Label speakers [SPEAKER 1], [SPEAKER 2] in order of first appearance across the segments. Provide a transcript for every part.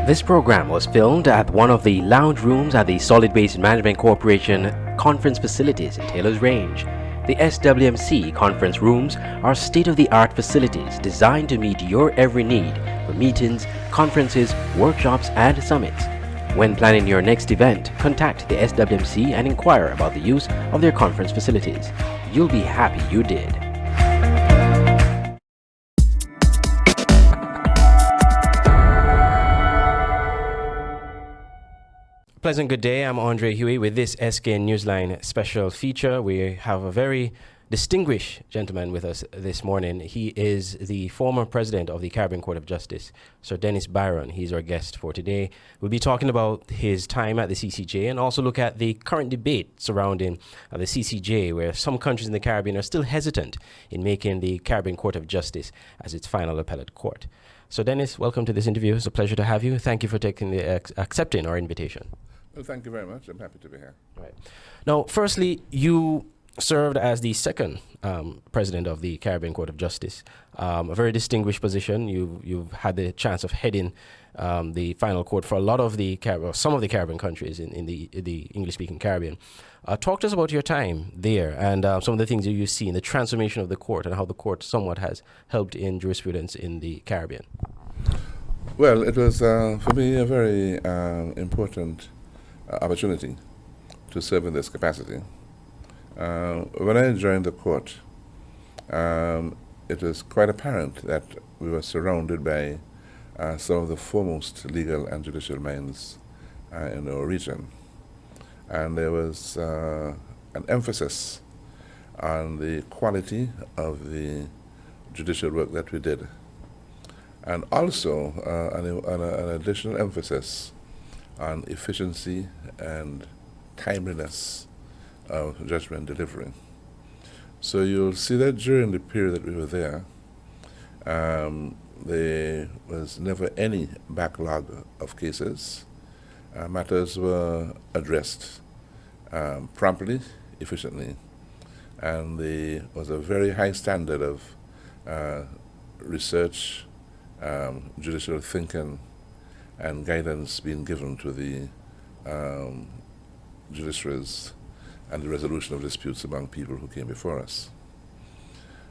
[SPEAKER 1] This program was filmed at one of the lounge rooms at the Solid Waste Management Corporation conference facilities in Taylor's Range. The SWMC conference rooms are state-of-the-art facilities designed to meet your every need for meetings, conferences, workshops, and summits. When planning your next event, contact the SWMC and inquire about the use of their conference facilities. You'll be happy you did. Pleasant good day. I'm Andre Huey with this SKN NEWSLINE special feature. We have a very distinguished gentleman with us this morning. He is the former president of the Caribbean Court of Justice, Sir Dennis Byron. He's our guest for today. We'll be talking about his time at the CCJ and also look at the current debate surrounding the CCJ, where some countries in the Caribbean are still hesitant in making the Caribbean Court of Justice as its final appellate court. So Dennis, welcome to this interview. It's a pleasure to have you. Thank you for accepting our invitation.
[SPEAKER 2] Well, thank you very much. I'm happy to be here.
[SPEAKER 1] Right. Now, firstly, you served as the second president of the Caribbean Court of Justice, a very distinguished position. You've had the chance of heading the final court for a lot of the some of the Caribbean countries in the English-speaking Caribbean. Talk to us about your time there and some of the things that you've seen, the transformation of the court and how the court somewhat has helped in jurisprudence in the Caribbean.
[SPEAKER 2] Well, it was for me a very important opportunity to serve in this capacity. When I joined the court, it was quite apparent that we were surrounded by some of the foremost legal and judicial minds in our region. And there was an emphasis on the quality of the judicial work that we did, and also an additional emphasis on efficiency and timeliness of judgment delivery. So you'll see that during the period that we were there was never any backlog of cases. Matters were addressed promptly, efficiently, and there was a very high standard of research, judicial thinking, and guidance being given to the judiciaries and the resolution of disputes among people who came before us.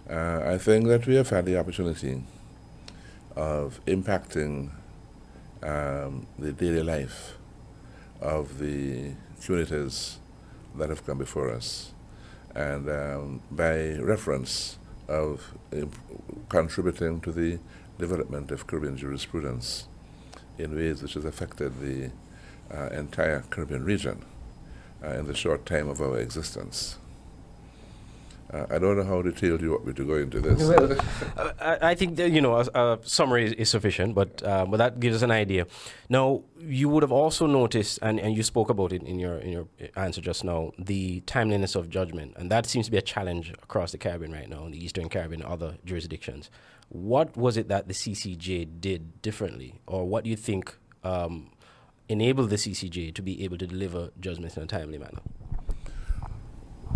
[SPEAKER 2] I think that we have had the opportunity of impacting the daily life of the communities that have come before us, and by reference of contributing to the development of Caribbean jurisprudence in ways which has affected the entire Caribbean region in the short time of our existence. I don't know how detailed you want me to go into this.
[SPEAKER 1] Well, I think that, a summary is sufficient, but that gives us an idea. Now, you would have also noticed, and you spoke about it in your answer just now, the timeliness of judgment, and that seems to be a challenge across the Caribbean right now, in the Eastern Caribbean and other jurisdictions. What was it that the CCJ did differently, or what do you think enabled the CCJ to be able to deliver judgments in a timely manner?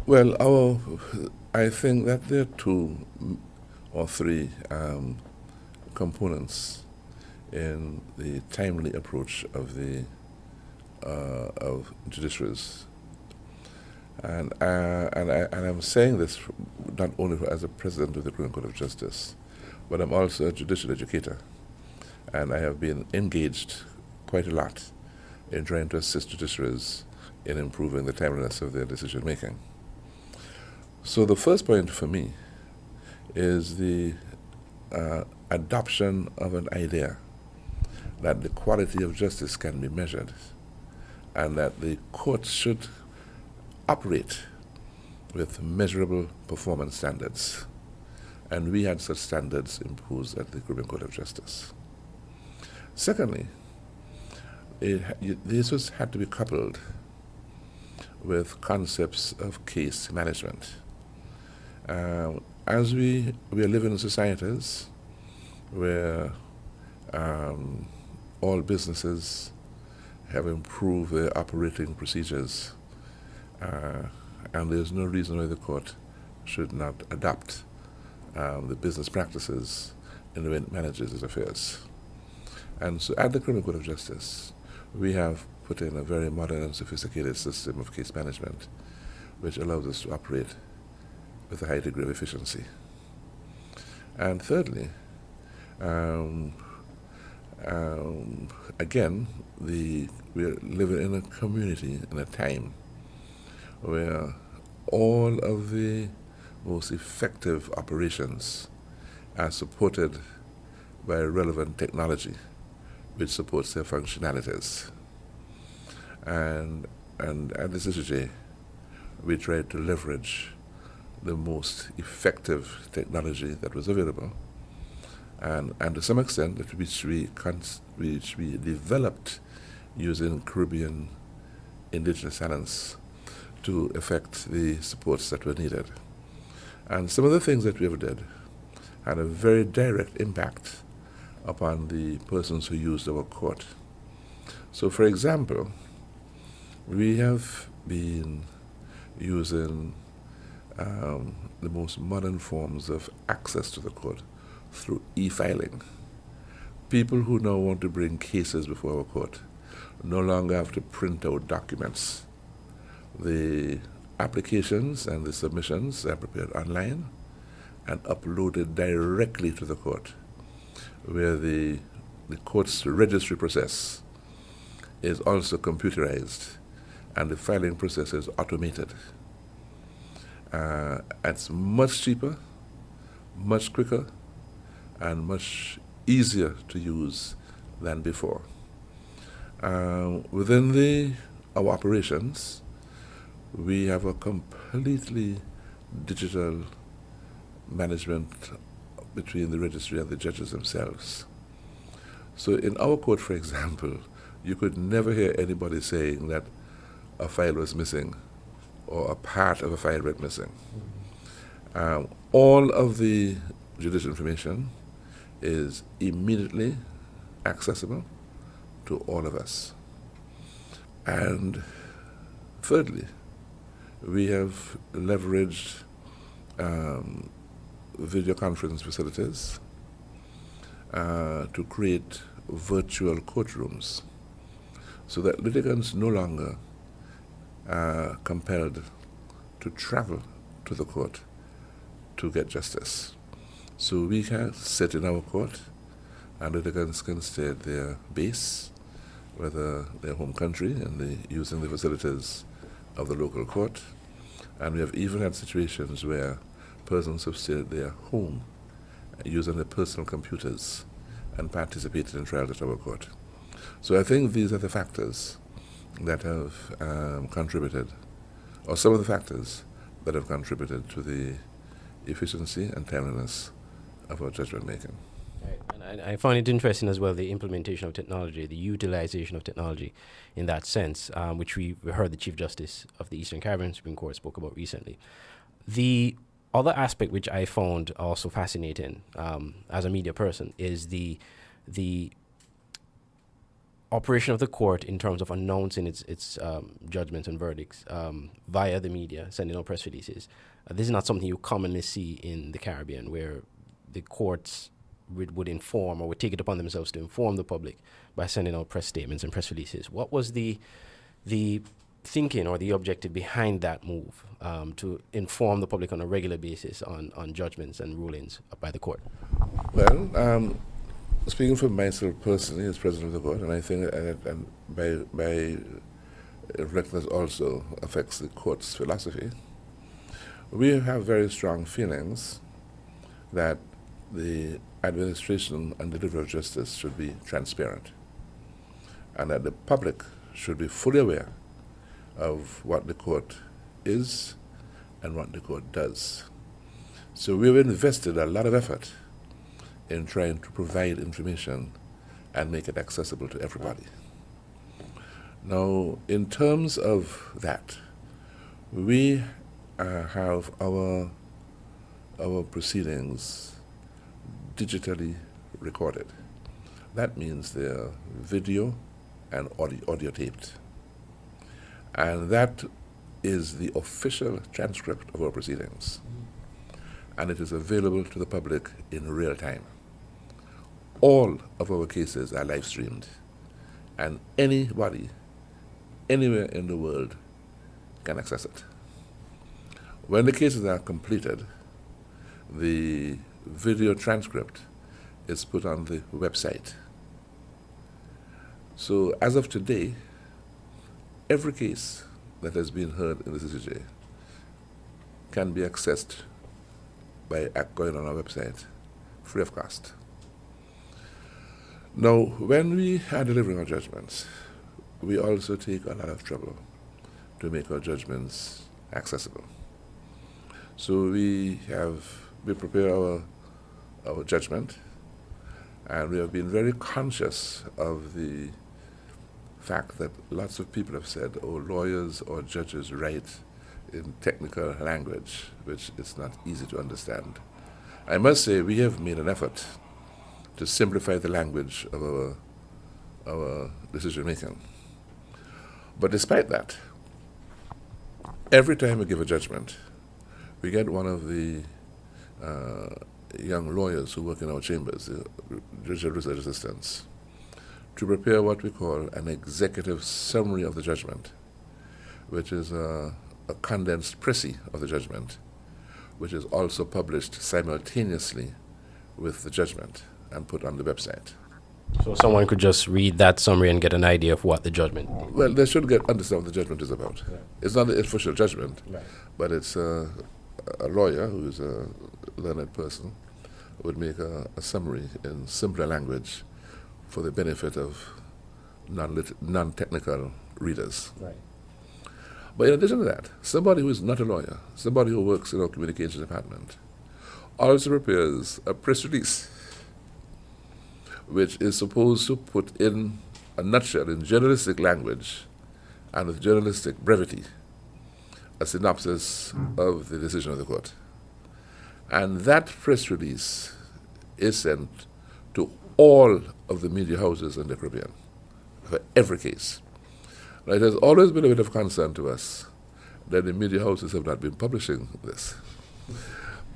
[SPEAKER 2] Well, I think that there are two or three components in the timely approach of the of judiciaries, and I'm saying this not only as a president of the Caribbean Court of Justice, but I'm also a judicial educator, and I have been engaged quite a lot in trying to assist judiciaries in improving the timeliness of their decision making. So the first point for me is the adoption of an idea that the quality of justice can be measured and that the courts should operate with measurable performance standards. And we had such standards imposed at the Caribbean Court of Justice. Secondly, this had to be coupled with concepts of case management. As we are living in societies where all businesses have improved their operating procedures, and there's no reason why the court should not adopt the business practices in the way it manages its affairs. And so at the Criminal Court of Justice, we have put in a very modern and sophisticated system of case management, which allows us to operate with a high degree of efficiency. And thirdly, again, we're living in a community, in a time where all of the most effective operations are supported by relevant technology which supports their functionalities. And at the CCJ, we tried to leverage the most effective technology that was available, and to some extent which we developed using Caribbean indigenous talents to effect the supports that were needed. And some of the things that we have did had a very direct impact upon the persons who used our court. So, for example, we have been using the most modern forms of access to the court through e-filing. People who now want to bring cases before our court no longer have to print out documents. The applications and the submissions are prepared online and uploaded directly to the court, where the court's registry process is also computerized and the filing process is automated. It's much cheaper, much quicker, and much easier to use than before. Within our operations, we have a completely digital management between the registry and the judges themselves. So in our court, for example, you could never hear anybody saying that a file was missing or a part of a file went missing. All of the judicial information is immediately accessible to all of us. And thirdly, we have leveraged video conference facilities to create virtual courtrooms so that litigants no longer are compelled to travel to the court to get justice. So we can sit in our court and litigants can stay at their base, whether their home country, and using the facilities of the local court. And we have even had situations where persons have stayed at their home using their personal computers and participated in trials at our court. So I think these are the factors that have contributed, or some of the factors that have contributed to the efficiency and timeliness of our judgment making.
[SPEAKER 1] Right. And I found it interesting as well, the implementation of technology, the utilization of technology in that sense, which we heard the Chief Justice of the Eastern Caribbean Supreme Court spoke about recently. The other aspect which I found also fascinating as a media person is the operation of the court in terms of announcing its judgments and verdicts via the media, sending out press releases. This is not something you commonly see in the Caribbean, where the courts would inform or would take it upon themselves to inform the public by sending out press statements and press releases. What was the thinking or the objective behind that move to inform the public on a regular basis on judgments and rulings by the court?
[SPEAKER 2] Well, speaking for myself personally as president of the court, and I think and by reflecting this also affects the court's philosophy, we have very strong feelings that the administration and delivery of justice should be transparent, and that the public should be fully aware of what the court is and what the court does. So we've invested a lot of effort in trying to provide information and make it accessible to everybody. Now, in terms of that, we have our proceedings digitally recorded. That means they're video and audio taped. And that is the official transcript of our proceedings. And it is available to the public in real time. all of our cases are live streamed, and anybody, anywhere in the world, can access it. When the cases are completed, the video transcript is put on the website. So as of today, every case that has been heard in the CCJ can be accessed by going on our website, free of cost. Now, when we are delivering our judgments, we also take a lot of trouble to make our judgments accessible. So we prepare our judgment, and we have been very conscious of the fact that lots of people have said, oh, lawyers or judges write in technical language, which is not easy to understand. I must say we have made an effort to simplify the language of our decision making. But despite that, every time we give a judgment, we get one of the young lawyers who work in our chambers, the judicial research assistants, to prepare what we call an executive summary of the judgment, which is a condensed précis of the judgment, which is also published simultaneously with the judgment and put on the website.
[SPEAKER 1] So someone could just read that summary and get an idea of what the judgment is.
[SPEAKER 2] Well, they should understand what the judgment is about. Right. It's not the official judgment, right, but it's a lawyer who is a learned person would make a summary in simpler language for the benefit of non-technical readers. Right. But in addition to that, somebody who is not a lawyer, somebody who works in our communications department, also prepares a press release which is supposed to put in a nutshell, in journalistic language and with journalistic brevity, a synopsis of the decision of the court. And that press release is sent to all of the media houses in the Caribbean for every case. Now, it has always been a bit of concern to us that the media houses have not been publishing this.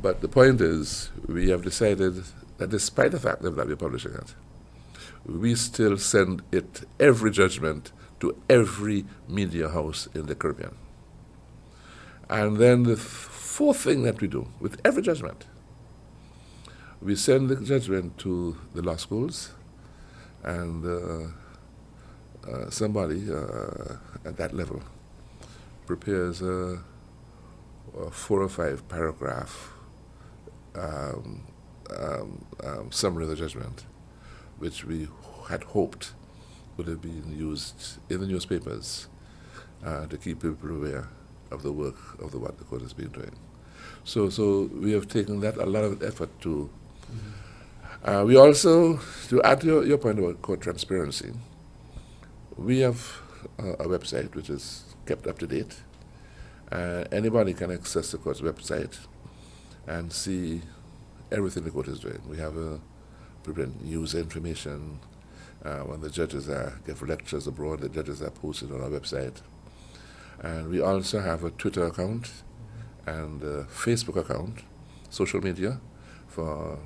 [SPEAKER 2] But the point is, we have decided that despite the fact they have not been publishing it, we still send it, every judgment, to every media house in the Caribbean. And then the fourth thing that we do with every judgment, we send the judgment to the law schools, and somebody at that level prepares a 4 or 5 paragraph summary of the judgment, which we had hoped would have been used in the newspapers to keep people aware of the work of what the court has been doing. So we have taken that a lot of effort to. We also, to add to your point about court transparency, we have a website which is kept up to date. Anybody can access the court's website and see everything the court is doing. We have news information. When the judges give lectures abroad, the judges are posted on our website. And we also have a Twitter account and a Facebook account, social media, for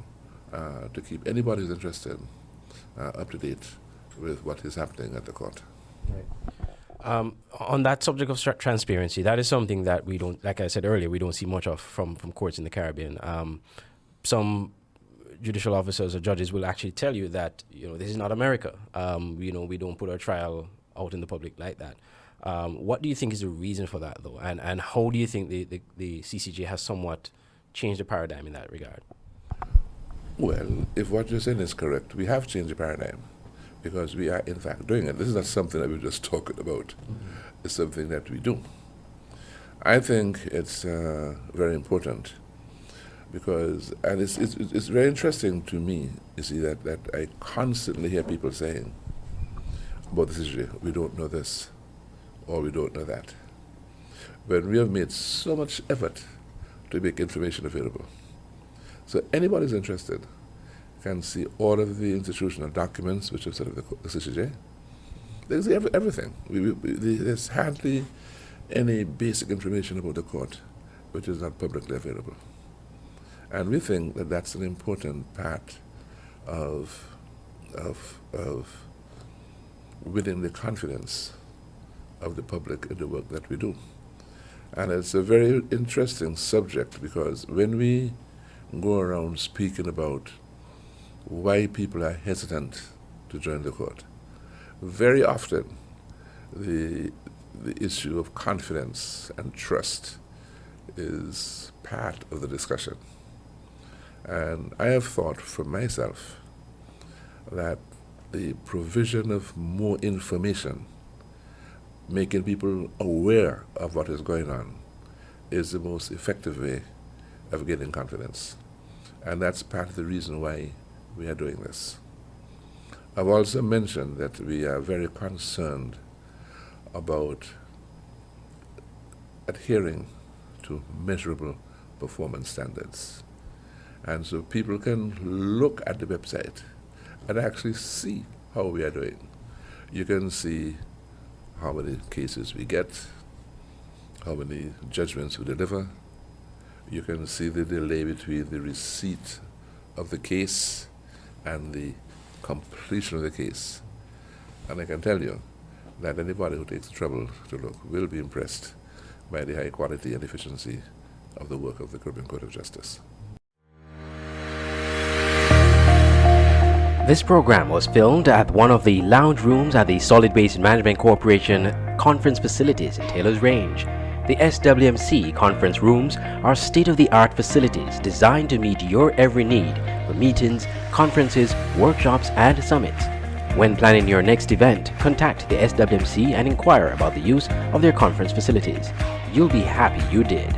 [SPEAKER 2] to keep anybody who's interested up to date with what is happening at the court.
[SPEAKER 1] Right. On that subject of transparency, that is something that we don't, like I said earlier, we don't see much of from courts in the Caribbean. Some judicial officers or judges will actually tell you that, this is not America. We don't put our trial out in the public like that. What do you think is the reason for that, though? And how do you think the CCJ has somewhat changed the paradigm in that regard?
[SPEAKER 2] Well, if what you're saying is correct, we have changed the paradigm because we are, in fact, doing it. This is not something that we're just talking about. Mm-hmm. It's something that we do. I think it's very important because, and it's very interesting to me, you see, that I constantly hear people saying about this issue, we don't know this or we don't know that. When we have made so much effort to make information available. So anybody who's interested can see all of the institutional documents which have set up the CCJ. They see everything. There's hardly any basic information about the court which is not publicly available. And we think that that's an important part of of winning the confidence of the public in the work that we do. And it's a very interesting subject, because when we go around speaking about why people are hesitant to join the court, very often the issue of confidence and trust is part of the discussion. And I have thought for myself that the provision of more information, making people aware of what is going on, is the most effective way of gaining confidence. And that's part of the reason why we are doing this. I've also mentioned that we are very concerned about adhering to measurable performance standards. And so people can look at the website and actually see how we are doing. You can see how many cases we get, how many judgments we deliver. You can see the delay between the receipt of the case and the completion of the case. And I can tell you that anybody who takes the trouble to look will be impressed by the high quality and efficiency of the work of the Caribbean Court of Justice.
[SPEAKER 1] This program was filmed at one of the lounge rooms at the Solid Waste Management Corporation conference facilities in Taylor's Range. The SWMC conference rooms are state-of-the-art facilities designed to meet your every need for meetings, conferences, workshops, and summits. When planning your next event, contact the SWMC and inquire about the use of their conference facilities. You'll be happy you did.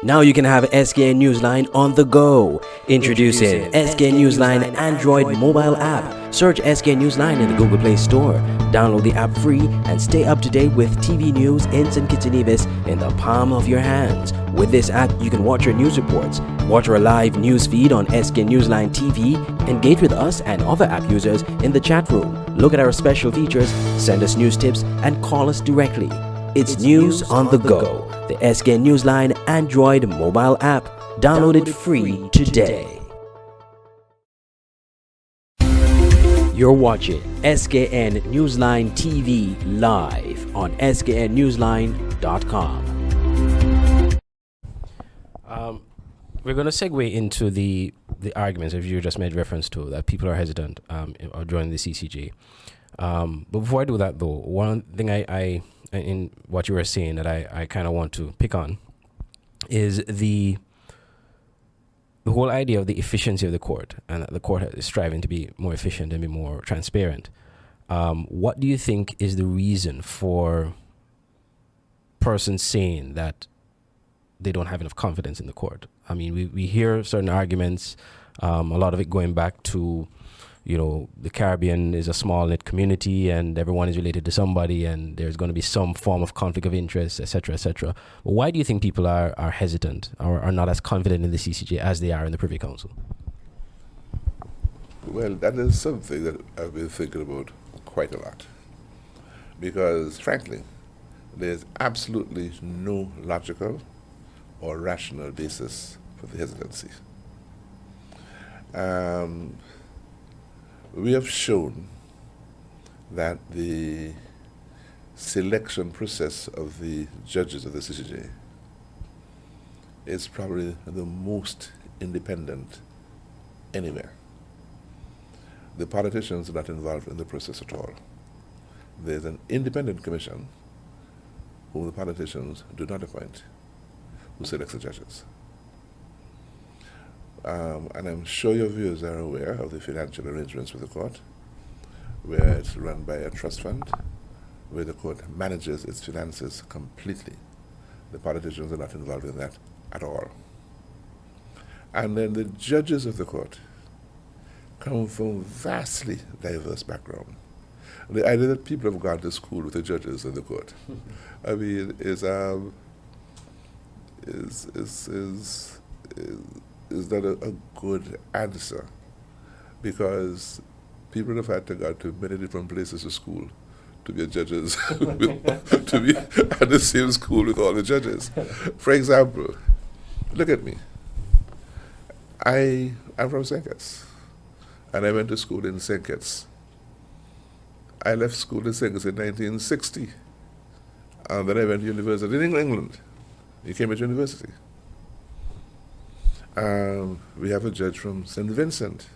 [SPEAKER 1] Now you can have SKN NEWSLINE on the go. Introducing SKN NEWSLINE Android mobile app. Search SKN NEWSLINE in the Google Play Store. Download the app free and stay up to date with TV news, instant kitchenibis in the palm of your hands. With this app, you can watch your news reports, watch our live news feed on SKN NEWSLINE TV, engage with us and other app users in the chat room, look at our special features, send us news tips, and call us directly. It's news on the go. The SKN NEWSLINE Android mobile app. Download it free today. You're watching SKN NEWSLINE TV live on sknnewsline.com. We're going to segue into the arguments that you just made reference to, that people are hesitant or joining the CCJ. But before I do that, though, one thing I in what you were saying that I kind of want to pick on is the whole idea of the efficiency of the court, and that the court is striving to be more efficient and be more transparent. What do you think is the reason for persons saying that they don't have enough confidence in the court? I mean, we hear certain arguments, a lot of it going back to, you know, the Caribbean is a small knit community and everyone is related to somebody and there's going to be some form of conflict of interest, etc., etc. But why do you think people are hesitant or are not as confident in the CCJ as they are in the Privy Council?
[SPEAKER 2] Well, that is something that I've been thinking about quite a lot. Because, frankly, there's absolutely no logical or rational basis for the hesitancy. We have shown that the selection process of the judges of the CCJ is probably the most independent anywhere. The politicians are not involved in the process at all. There's an independent commission whom the politicians do not appoint, who selects the judges. And I'm sure your viewers are aware of the financial arrangements with the court, where it's run by a trust fund, where the court manages its finances completely. The politicians are not involved in that at all. And then the judges of the court come from vastly diverse background. The idea that people have gone to school with the judges of the court, I mean, is not a good answer, because people have had to go to many different places to school to be judges, to be at the same school with all the judges. For example, look at me. I'm from St. Kitts. and I went to school in St. Kitts. I left school in St. Kitts in 1960, and then I went to university in England, Cambridge University. We have a judge from St. Vincent,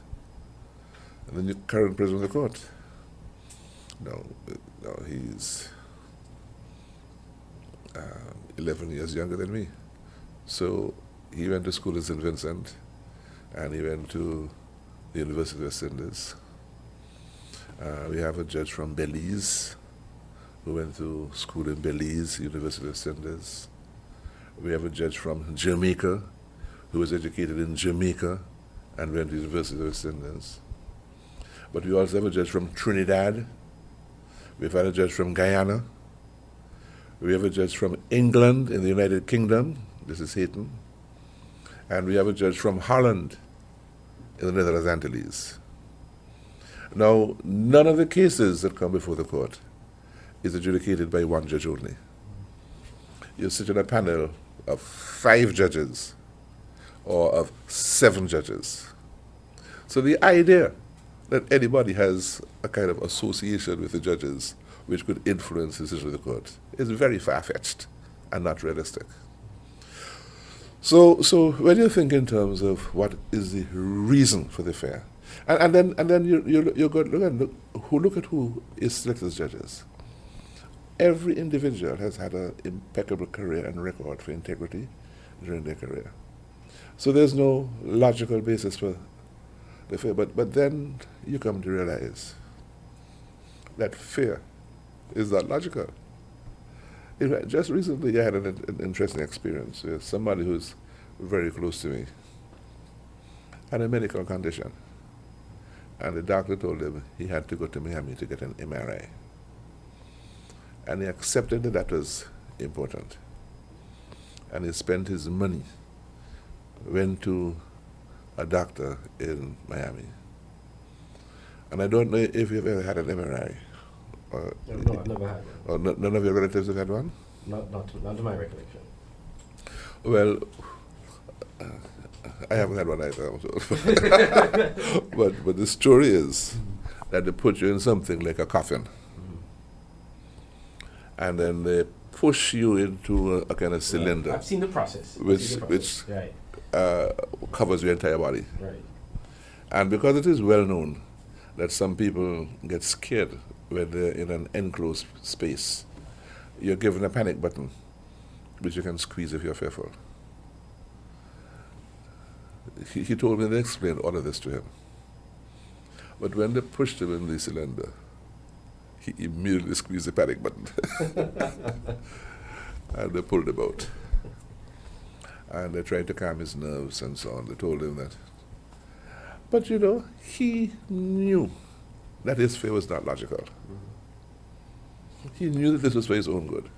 [SPEAKER 2] the new current president of the court. No, he's 11 years younger than me. So he went to school in St. Vincent, and he went to the University of St. Louis. We have a judge from Belize, who went to school in Belize, University of St. Louis. We have a judge from Jamaica, who was educated in Jamaica and went to the University of St. Louis. But we also have a judge from Trinidad. We've had a judge from Guyana. We have a judge from England in the United Kingdom. This is Hayton. And we have a judge from Holland in the Netherlands Antilles. Now, none of the cases that come before the court is adjudicated by one judge only. You sit in a panel of 5 judges or of 7 judges. So the idea that anybody has a kind of association with the judges which could influence the decision of the court is very far-fetched and not realistic. So when you think in terms of what is the reason for the affair, and then you go look at who is selected as judges. Every individual has had an impeccable career and record for integrity during their career. So there's no logical basis for the fear. But then you come to realize that fear is not logical. In fact, just recently I had an interesting experience with somebody who's very close to me had a medical condition. And the doctor told him he had to go to Miami to get an MRI. And he accepted that that was important. And he spent his money, went to a doctor in Miami. And I don't know if you've ever had an MRI.
[SPEAKER 1] No, I've never had one.
[SPEAKER 2] Or none of your relatives have had one?
[SPEAKER 1] Not to my recollection.
[SPEAKER 2] Well, I haven't had one either. but the story is that they put you in something like a coffin. And then they push you into a kind of cylinder.
[SPEAKER 1] I've seen the process.
[SPEAKER 2] Which
[SPEAKER 1] right.
[SPEAKER 2] Covers your entire body.
[SPEAKER 1] Right.
[SPEAKER 2] And because it is well known that some people get scared when they're in an enclosed space, you're given a panic button, which you can squeeze if you're fearful. He told me they explained all of this to him. But when they pushed him in the cylinder, he immediately squeezed the panic button. And they pulled him out. And they tried to calm his nerves and so on. They told him that. But you know, he knew that his fear was not logical. He knew that this was for his own good.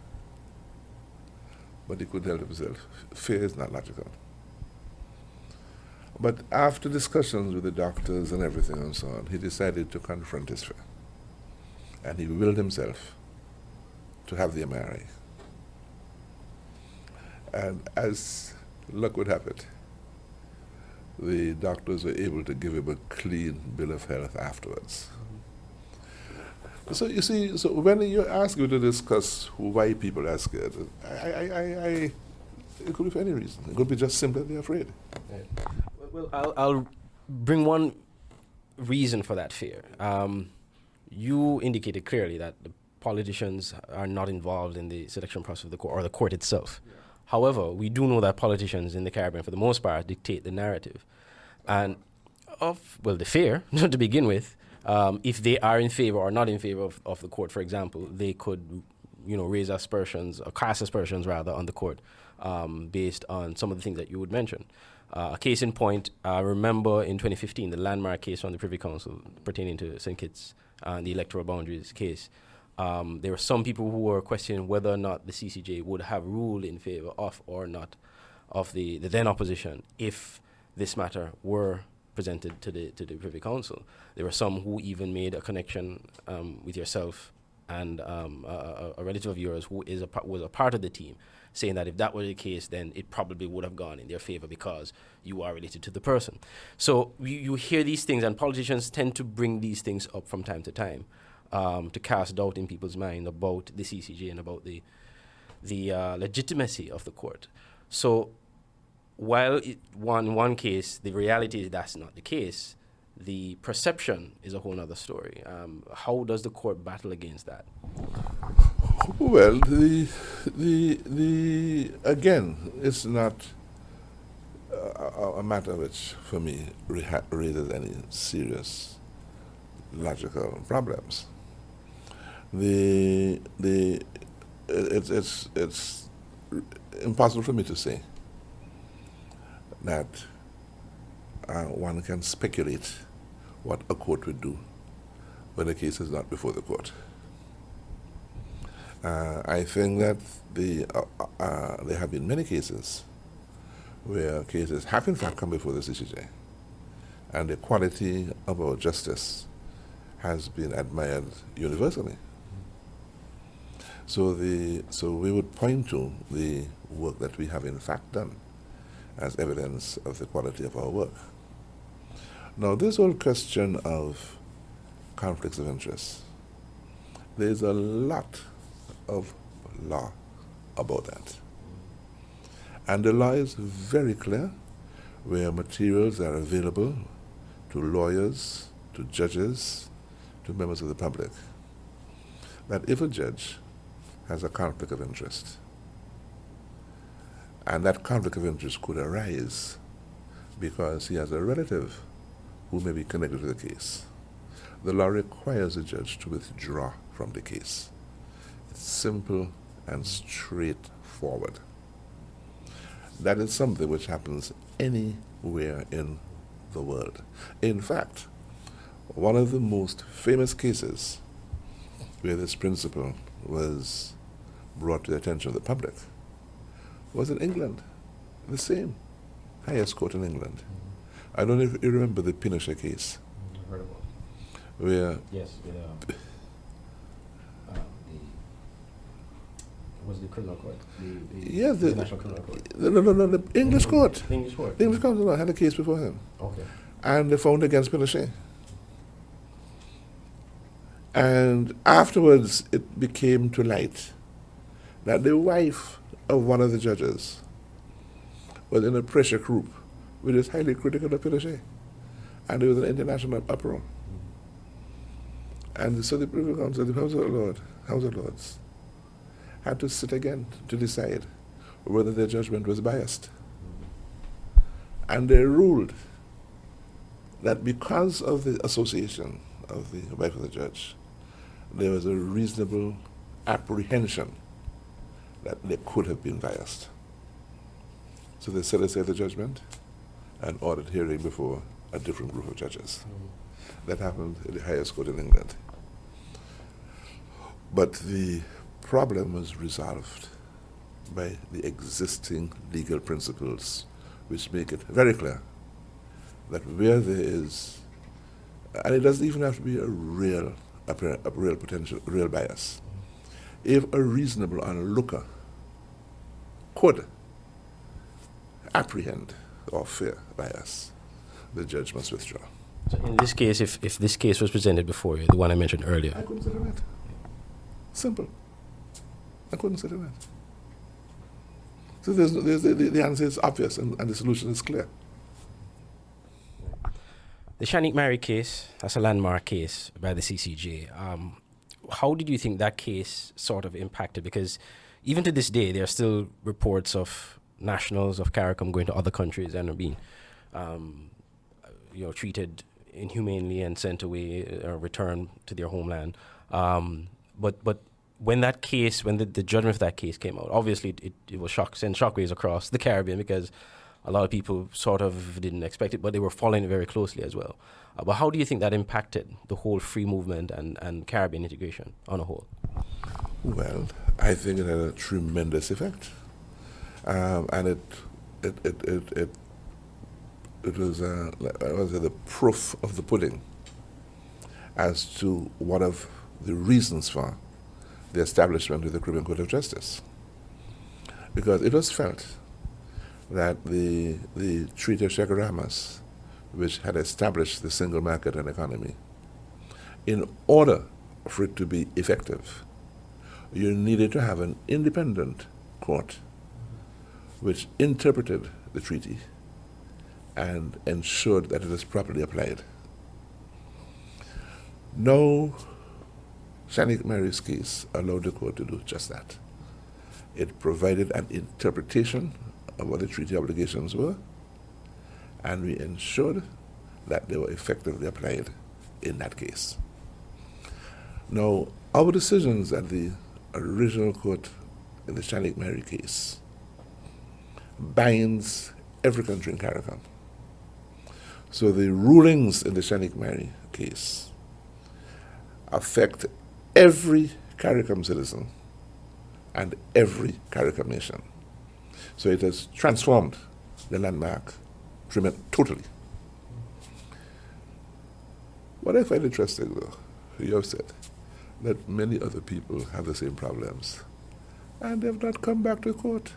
[SPEAKER 2] But he couldn't help himself. Fear is not logical. But after discussions with the doctors and everything and so on, he decided to confront his fear. And he willed himself to have the MRI. And as luck would have it, the doctors were able to give him a clean bill of health afterwards. So you see, so when you ask me to discuss why people are scared, it could be for any reason. It could be just simply they're afraid.
[SPEAKER 1] Right. Well, I'll bring one reason for that fear. You indicated clearly that the politicians are not involved in the selection process of the court or the court itself. Yeah. However, we do know that politicians in the Caribbean, for the most part, dictate the narrative. And the fear, to begin with, if they are in favor or not in favor of the court, for example, they could, raise aspersions, or cast aspersions rather, on the court based on some of the things that you would mention. A case in point, I remember in 2015, the landmark case on the Privy Council pertaining to St. Kitts and the electoral boundaries case. There were some people who were questioning whether or not the CCJ would have ruled in favor of or not of the then opposition if this matter were presented to the Privy Council. There were some who even made a connection with yourself and a relative of yours who was a part of the team, saying that if that were the case, then it probably would have gone in their favor because you are related to the person. So you hear these things, and politicians tend to bring these things up from time to time to cast doubt in people's mind about the CCJ and about the legitimacy of the court. So while one case, the reality is that's not the case, the perception is a whole other story. How does the court battle against that?
[SPEAKER 2] Well, again, it's not a matter which, for me, raises any serious logical problems. It's impossible for me to say that one can speculate what a court would do when a case is not before the court. I think that there have been many cases where cases have in fact come before the CCJ, and the quality of our justice has been admired universally. So we would point to the work that we have in fact done as evidence of the quality of our work. Now, this whole question of conflicts of interest, there's a lot of law about that. And the law is very clear where materials are available to lawyers, to judges, to members of the public, that if a judge has a conflict of interest, and that conflict of interest could arise because he has a relative who may be connected to the case, the law requires the judge to withdraw from the case. It's simple and straightforward. That is something which happens anywhere in the world. In fact, one of the most famous cases where this principle was brought to the attention of the public was in England, the same highest court in England. I don't know if you remember the Pinochet case.
[SPEAKER 1] I've heard about it.
[SPEAKER 2] Where
[SPEAKER 1] yes, was the criminal court? The International Criminal Court?
[SPEAKER 2] No, the English court.
[SPEAKER 1] The English court?
[SPEAKER 2] The English court had a case before him.
[SPEAKER 1] Okay.
[SPEAKER 2] And they found against Pinochet. And afterwards, it became to light that the wife of one of the judges was in a pressure group which is highly critical of Pinochet. And there was an international uproar. And so the Privy Council, the House of Lords, had to sit again to decide whether their judgment was biased. And they ruled that because of the association of the wife of the judge, there was a reasonable apprehension that they could have been biased. So they set aside the judgment and ordered hearing before a different group of judges. That happened in the highest court in England. But the problem was resolved by the existing legal principles, which make it very clear that where there is, and it doesn't even have to be a real bias, if a reasonable onlooker could apprehend or fear bias, the judge must withdraw.
[SPEAKER 1] So in this case, if this case was presented before you, the one I mentioned earlier,
[SPEAKER 2] I couldn't sit in it. Simple. I couldn't sit in it. So the answer is obvious and the solution is clear.
[SPEAKER 1] the Shanique Mary case, that's a landmark case by the CCJ. How did you think that case sort of impacted? Because even to this day, there are still reports of nationals of CARICOM going to other countries and are being treated inhumanely and sent away or returned to their homeland. But when that case, when the judgment of that case came out, obviously it was sent shockwaves across the Caribbean because a lot of people sort of didn't expect it, but they were following it very closely as well. But how do you think that impacted the whole free movement and Caribbean integration on a whole?
[SPEAKER 2] Well, I think it had a tremendous effect, and it was the proof of the pudding as to one of the reasons for the establishment of the Caribbean Court of Justice, because it was felt that the Treaty of Chaguaramas, which had established the single market and economy, in order for it to be effective, you needed to have an independent court which interpreted the treaty and ensured that it was properly applied. No St. Mary's case allowed the court to do just that. It provided an interpretation of what the treaty obligations were, and we ensured that they were effectively applied in that case. Now, our decisions at the original court in the St. Mary case binds every country in CARICOM. So the rulings in the St. Mary case affect every CARICOM citizen and every CARICOM nation. So it has transformed the landmark totally. What I find interesting, though, you have said that many other people have the same problems, and they have not come back to court.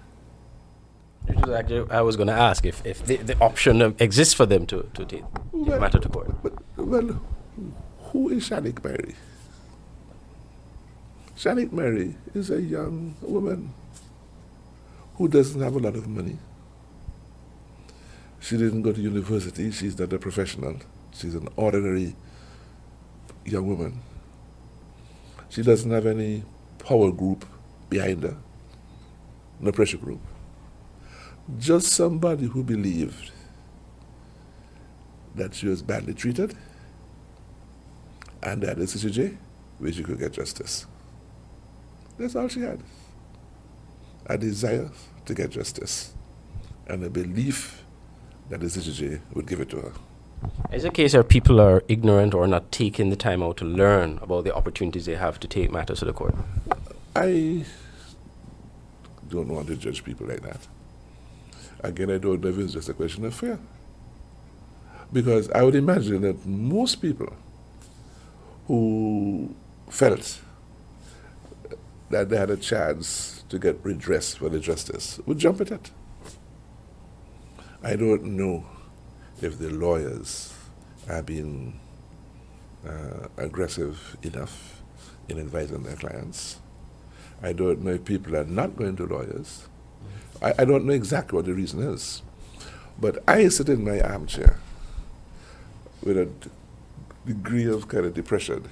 [SPEAKER 1] Which is actually, I was going to ask if the option exists for them to take the matter to court.
[SPEAKER 2] Well, who is Shanik Mary? Shanik Mary is a young woman who doesn't have a lot of money. She didn't go to university. She's not a professional. She's an ordinary young woman. She doesn't have any power group behind her, no pressure group. Just somebody who believed that she was badly treated and that the CCJ, where she could get justice. That's all she had. A desire to get justice and a belief that the CCJ would give it to her.
[SPEAKER 1] Is it a case where people are ignorant or not taking the time out to learn about the opportunities they have to take matters to the court?
[SPEAKER 2] I don't want to judge people like that. Again, I don't know if it's just a question of fear. Because I would imagine that most people who felt that they had a chance to get redress for the justice would jump at it. I don't know if the lawyers are being aggressive enough in advising their clients. I don't know if people are not going to lawyers. I don't know exactly what the reason is. But I sit in my armchair with a degree of kind of depression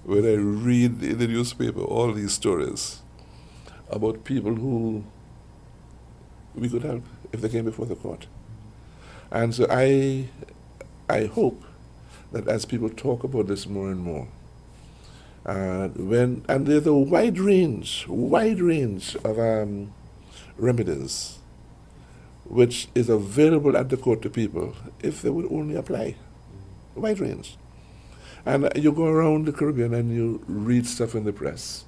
[SPEAKER 2] when I read in the newspaper all these stories about people who we could help if they came before the court. And so I hope that as people talk about this more and more, and there's a wide range of remedies which is available at the court to people if they would only apply. A wide range. And you go around the Caribbean and you read stuff in the press.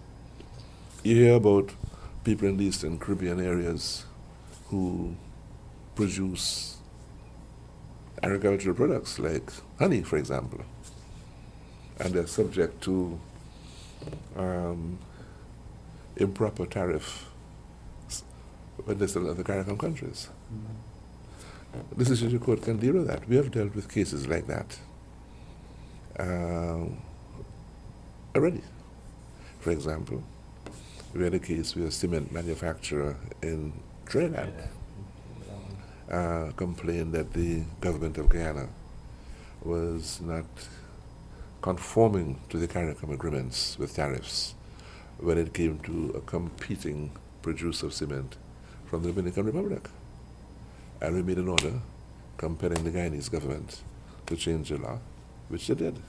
[SPEAKER 2] You hear about people in the Eastern Caribbean areas who produce agricultural products like honey, for example. And they're subject to improper tariff when they sell in other CARICOM countries. The CCJ court can deal with that. We have dealt with cases like that already. For example, we had a case with a cement manufacturer in Trinidad complained that the government of Guyana was not conforming to the CARICOM agreements with tariffs when it came to a competing producer of cement from the Dominican Republic. And we made an order compelling the Guyanese government to change the law, which they did.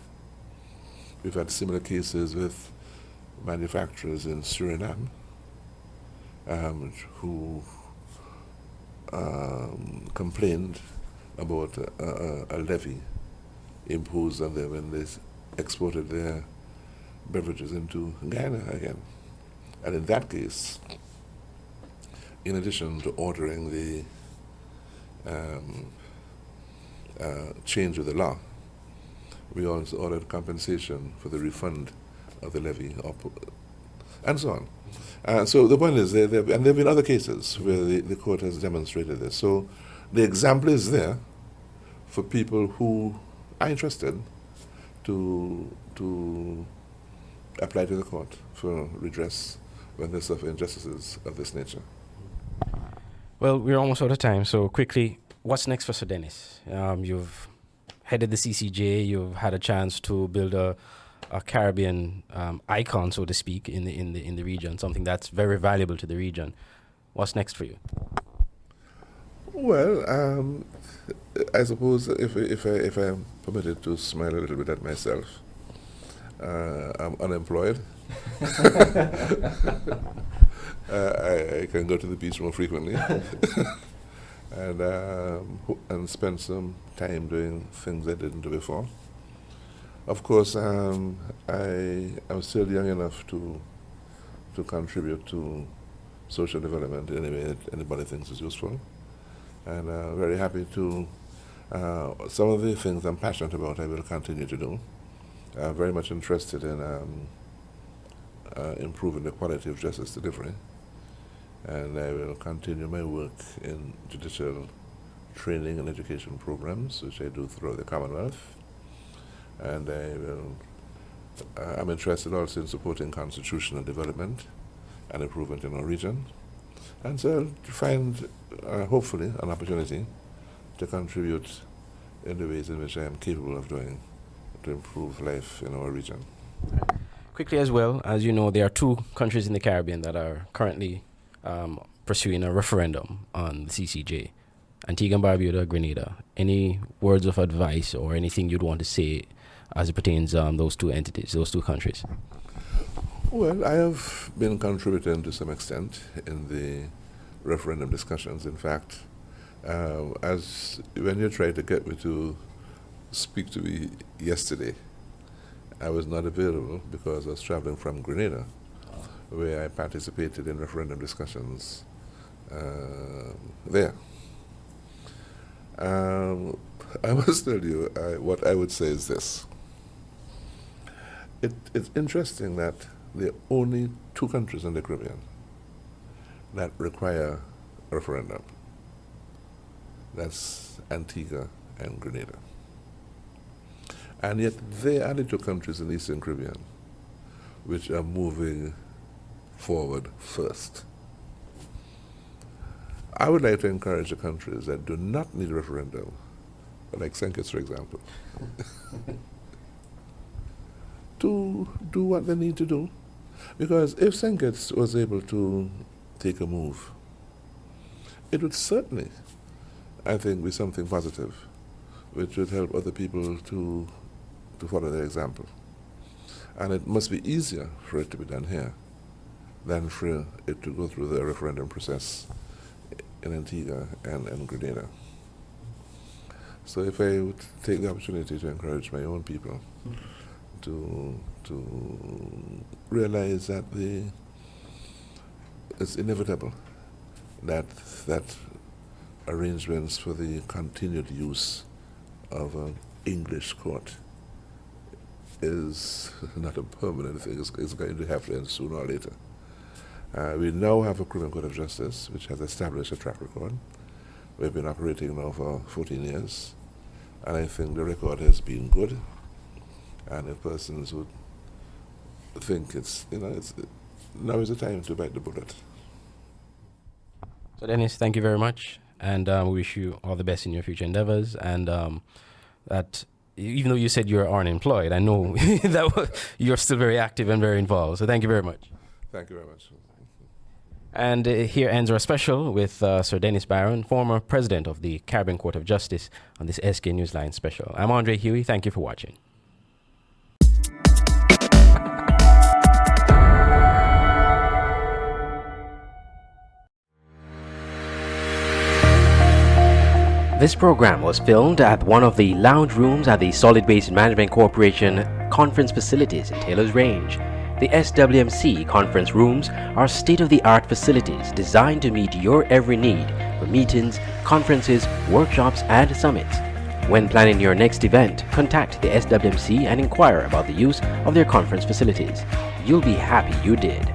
[SPEAKER 2] We've had similar cases with manufacturers in Suriname who complained about a levy imposed on them when they exported their beverages into Guyana again. And in that case, in addition to ordering the change of the law, we also ordered compensation for the refund of the levy and so on. So the point is, and there have been other cases where the court has demonstrated this. So the example is there for people who are interested to apply to the court for redress when they suffer injustices of this nature.
[SPEAKER 1] Well, we're almost out of time, so quickly, what's next for Sir Dennis? You've headed the CCJ, you've had a chance to build a Caribbean icon, so to speak, in the region, something that's very valuable to the region. What's next for you?
[SPEAKER 2] Well, I suppose if I'm permitted to smile a little bit at myself, I'm unemployed. I can go to the beach more frequently and spend some time doing things I didn't do before. Of course, I am still young enough to contribute to social development in any way that anybody thinks is useful. And very happy to, some of the things I'm passionate about I will continue to do. I'm very much interested in improving the quality of justice delivery. And I will continue my work in judicial training and education programs, which I do throughout the Commonwealth. And I'm interested also in supporting constitutional development and improvement in our region. And so to find, hopefully, an opportunity to contribute in the ways in which I am capable of doing to improve life in our region.
[SPEAKER 1] Quickly as well, as you know, there are 2 countries in the Caribbean that are currently pursuing a referendum on the CCJ, Antigua and Barbuda, Grenada. Any words of advice or anything you'd want to say as it pertains those 2 entities, those 2 countries?
[SPEAKER 2] Well, I have been contributing to some extent in the referendum discussions. In fact, as when you tried to get me to speak to me yesterday, I was not available because I was traveling from Grenada, where I participated in referendum discussions there. I must tell you, what I would say is this. It's interesting that there are only 2 countries in the Caribbean that require a referendum. That's Antigua and Grenada. And yet they are the 2 countries in the Eastern Caribbean which are moving forward first. I would like to encourage the countries that do not need a referendum, like St. Kitts, for example, to do what they need to do. Because if St. Kitts was able to take a move, it would certainly, I think, be something positive, which would help other people to follow their example. And it must be easier for it to be done here than for it to go through the referendum process in Antigua and Grenada. So if I would take the opportunity to encourage my own people to realize that it's inevitable that arrangements for the continued use of an English court is not a permanent thing. It's going to have to end sooner or later. We now have a Criminal Court of Justice which has established a track record. We've been operating now for 14 years, and I think the record has been good. And if persons would think now is the time to bite the bullet.
[SPEAKER 1] So Dennis, thank you very much, and we wish you all the best in your future endeavors. And that, even though you said you're unemployed, I know that you're still very active and very involved. So thank you very much.
[SPEAKER 2] Thank you very much.
[SPEAKER 1] And here ends our special with Sir Dennis Byron, former president of the Caribbean Court of Justice, on this SK Newsline special. I'm Andre Huey. Thank you for watching. This program was filmed at one of the lounge rooms at the Solid Waste Management Corporation conference facilities in Taylor's Range. The SWMC conference rooms are state-of-the-art facilities designed to meet your every need for meetings, conferences, workshops, and summits. When planning your next event, contact the SWMC and inquire about the use of their conference facilities. You'll be happy you did.